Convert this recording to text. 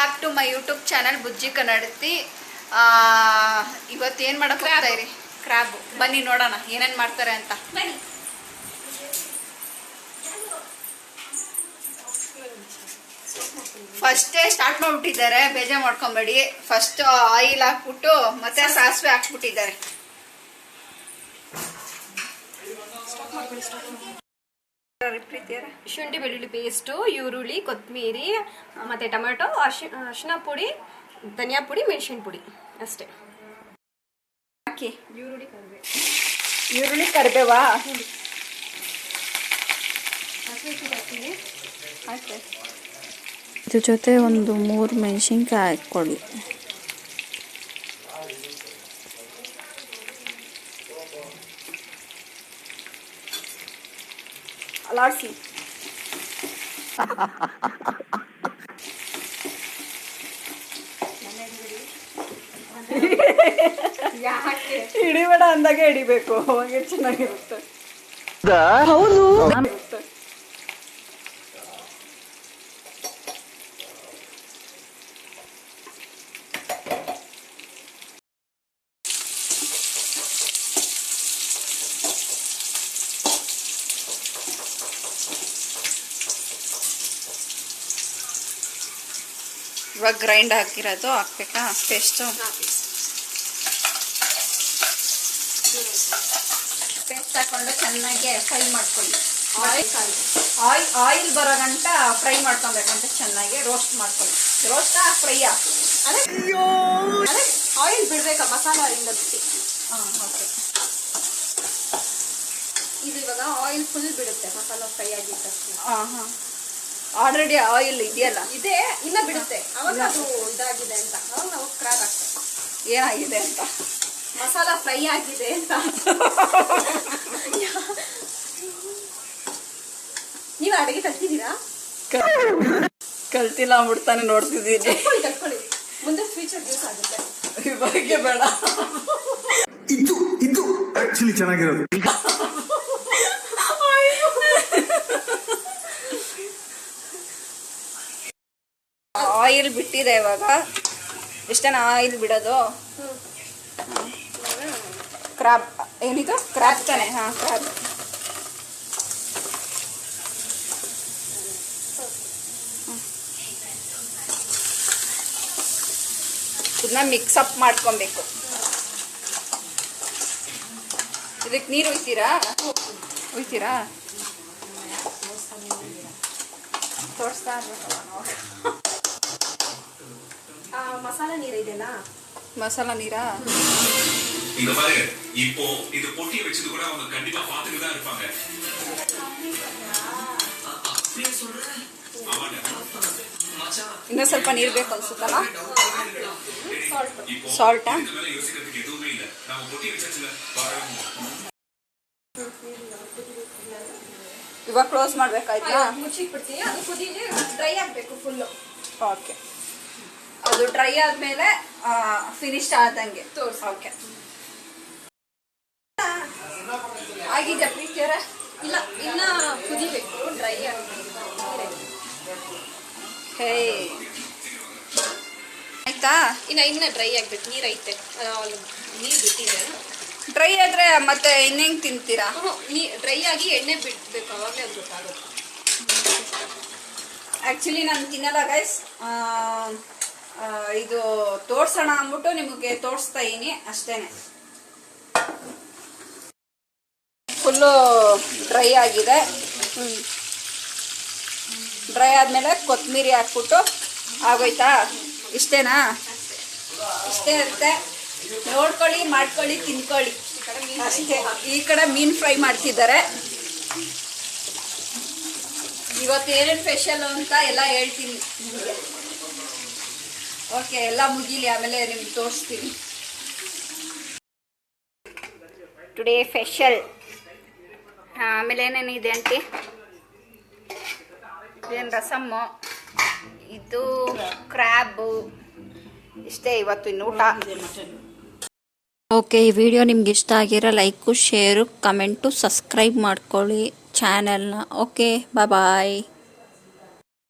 Back to my YouTube channel Bujji Kannadati. ಇವತ್ತೇನು ಮಾಡಕ್ಕೆ ಹೋಗ್ತಾ ಇರಿ? ಕ್ರ್ಯಾಬ್. ಬನ್ನಿ ನೋಡೋಣ ಏನೇನು ಮಾಡ್ತಾರೆ ಅಂತ. ಬನ್ನಿ. ಫಸ್ಟೇ ಸ್ಟಾರ್ಟ್ ಮಾಡಿಬಿಟ್ಟಿದ್ದಾರೆ, ಬೇಜಾರು ಮಾಡ್ಕೊಬೇಡಿ. ಫಸ್ಟ್ ಆಯಿಲ್ ಹಾಕ್ಬಿಟ್ಟು ಮತ್ತೆ ಸಾಸಿವೆ ಹಾಕ್ಬಿಟ್ಟಿದ್ದಾರೆ. ಶುಂಠಿ ಬೆಳ್ಳುಳ್ಳಿ ಪೇಸ್ಟು, ಈರುಳ್ಳಿ, ಕೊತ್ತಂಬರಿ, ಮತ್ತು ಟೊಮೆಟೊ, ಅರಿಶಿನ ಪುಡಿ, ಧನಿಯಾ ಪುಡಿ, ಮೆಣಸಿನ ಪುಡಿ ಅಷ್ಟೇ ಹಾಕಿ. ಈರುಳ್ಳಿ ಕರಿಬೇವಾ? ಇದ್ರ ಜೊತೆ ಒಂದು 3 ಮೆಣಸಿನ್ಕಾಯಿ ಹಾಕ್ಕೊಳ್ಳಿ. ಅಲಾಡ್ಸಿ. ಹಿಡಿಬೇಡ ಅಂದಾಗೆ ಹಿಡಿಬೇಕು, ಅವಾಗ ಚೆನ್ನಾಗಿರುತ್ತೆ. ಹೌದು, ಇವಾಗ ಗ್ರೈಂಡ್ ಹಾಕಿರೋದು ಹಾಕ್ಬೇಕಾ ಪೇಸ್ಟು? ಪೇಸ್ಟ್ ಹಾಕೊಂಡು ಚೆನ್ನಾಗಿ ಫ್ರೈ ಮಾಡ್ಕೊಳ್ಳಿ. ಆಯಿಲ್ ಬರೋ ಗಂಟ ಫ್ರೈ ಮಾಡ್ಕೊಬೇಕಂತ ಚೆನ್ನಾಗಿ ರೋಸ್ಟ್ ಮಾಡ್ಕೊಳ್ಳಿ. ರೋಸ್ಟಾ ಫ್ರೈಯಾ? ಅದೇ ಆಯಿಲ್ ಬಿಡ್ಬೇಕಾ ಮಸಾಲೆಯಿಂದ ಬಿಟ್ಟು. ಓಕೆ. ಇದು ಇವಾಗ ಆಯಿಲ್ ಫುಲ್ ಬಿಡುತ್ತೆ ಮಸಾಲ ಫ್ರೈ ಆಗಿದ್ದ ತಕ್ಷಣ. ಆಲ್ರೆಡಿ ಆಯಿಲ್ ಇದೆಯಲ್ಲ, ಇದೆ, ಇನ್ನ ಬಿಡುತ್ತೆ. ಅವಾಗ ಅದು ಇದಾಗಿದೆ ಅಂತ ಅವಾಗ ನಾವು ಕ್ರ್ಯಾಬ್ ಆಗ್ತದೆ. ಏನಾಗಿದೆ ಅಂತ? ಮಸಾಲ ಫ್ರೈ ಆಗಿದೆ ಅಂತ. ನೀವು ಅಡುಗೆ ಕಲ್ತಿದ್ದೀರಾ? ಕಲ್ತಿಲ್ಲ ಅಂದ್ಬಿಡ್ತಾನೆ ನೋಡ್ತಿದ್ದೀನಿ. ಕಲ್ತ್ಕೊಳ್ಳಿ, ಮುಂದೆ ಫ್ಯೂಚರ್ ಯೂಸ್ ಆಗುತ್ತೆ. ಇವಾಗೆ ಬೇಡ. ಇದು ಆಕ್ಚುಲಿ ಚೆನ್ನಾಗಿರೋದು. ಆಯಿಲ್ ಬಿಟ್ಟಿದೆ ಇವಾಗ. ಎಷ್ಟೇನ ಆಯಿಲ್ ಬಿಡೋದು? ಕ್ರಾಬ್ ಏನಿದು? ಕ್ರಾಬ್ ತಾನೆ? ಹಾಂ, ಕ್ರಾಬ್. ಇದನ್ನ ಮಿಕ್ಸಪ್ ಮಾಡ್ಕೊಬೇಕು. ಇದಕ್ಕೆ ನೀರು ಒಯ್ತೀರಾ? ತೋರಿಸ್ತಾ ಇರ್ಬೇಕಲ್ಲ ನಾವು. மசாலா நீர் இதெல்லா மசாலா நீரா? இங்க பாரு, இப்போ இது பொட்டியை வச்சது கூட அவங்க கண்டிப்பா பாத்துட்டு தான் இருப்பாங்க. அப்படியே சொல்றேன். இன்னும் ಸ್ವಲ್ಪ ನೀರು ಬೇಕು ಅನ್ಸುತ್ತಲ್ಲ? ಸಾಲ್ಟಾ? ಇದೆಲ್ಲ ಯೋಚಿಸೋದಕ್ಕೆ ಎದುವೇ ಇಲ್ಲ. ನಾವು பொட்டி வச்சாச்சுல. ಇವಾಗ ಕ್ಲೋಸ್ ಮಾಡ್ಬೇಕಾಯ್ತಾ? ಮುಚ್ಚಿಬಿಡ್ತೀನಿ. ಅದು ಕುದಿಲಿ, ಡ್ರೈ ಆಗಬೇಕು ಫುಲ್. ಓಕೆ. ಅದು ಡ್ರೈ ಆದ್ಮೇಲೆ ಫಿನಿಶ್ ಆದಂಗೆ ತೋರಿಸಿ. ಓಕೆ. ಆಗಿದೆ ಪ್ರೀತಿಯವರ? ಇಲ್ಲ, ಇನ್ನ ಕುದಿಬೇಕು, ಡ್ರೈ ಆಗಬೇಕು. ಹೇ, ಆಯ್ತಾ? ಇನ್ನ ಡ್ರೈ ಆಗ್ಬೇಕು. ನೀರು ಐತೆ, ನೀರು ಬಿಟ್ಟಿದೆ. ಡ್ರೈ ಆದ್ರೆ ಮತ್ತೆ ಇನ್ನೇಂಗೆ ತಿಂತೀರಾ? ಡ್ರೈ ಆಗಿ ಎಣ್ಣೆ ಬಿಡ್ಬೇಕು, ಅವಾಗಲೇ ಅದು ಗೊತ್ತಾಗುತ್ತೆ. ಆ್ಯಕ್ಚುಲಿ ನಾನು ತಿನ್ನಲ್ಲ ಗೈಸ್. ಇದು ತೋರ್ಸೋಣ ಅಂದ್ಬಿಟ್ಟು ನಿಮಗೆ ತೋರಿಸ್ತಾ ಇದೀನಿ ಅಷ್ಟೇನೆ. ಫುಲ್ಲು ಡ್ರೈ ಆಗಿದೆ. ಡ್ರೈ ಆದಮೇಲೆ ಕೊತ್ತಂಬರಿ ಹಾಕ್ಬಿಟ್ಟು ಆಗೋಯ್ತಾ? ಇಷ್ಟೇನಾ? ಇಷ್ಟೇ ಇರುತ್ತೆ. ನೋಡ್ಕೊಳ್ಳಿ, ಮಾಡ್ಕೊಳ್ಳಿ, ತಿನ್ಕೊಳ್ಳಿ ಅಷ್ಟೇ. ಈ ಕಡೆ ಮೀನು ಫ್ರೈ ಮಾಡ್ತಿದ್ದಾರೆ. ಇವತ್ತು ಏನೇನು ಸ್ಪೆಷಲ್ ಅಂತ ಎಲ್ಲ ಹೇಳ್ತೀನಿ ನಿಮಗೆ. ಓಕೆ, ಎಲ್ಲ ಮುಗೀಲಿ, ಆಮೇಲೆ ನಿಮ್ಗೆ ತೋರಿಸ್ತೀನಿ. Today special. ಆಮೇಲೆ ಏನೇನಿದೆ ಆಂಟಿ? ಇದೇನು ರಸಮ್ಮು, ಇದು ಕ್ರ್ಯಾಬು, ಇಷ್ಟೇ ಇವತ್ತು ಊಟ. ಓಕೆ, ಈ ವಿಡಿಯೋ ನಿಮ್ಗೆ ಇಷ್ಟ ಆಗಿರೋ ಲೈಕು, ಶೇರು, ಕಮೆಂಟು, ಸಬ್ಸ್ಕ್ರೈಬ್ ಮಾಡ್ಕೊಳ್ಳಿ ಚಾನೆಲ್ನ. ಓಕೆ, ಬಾಯ್.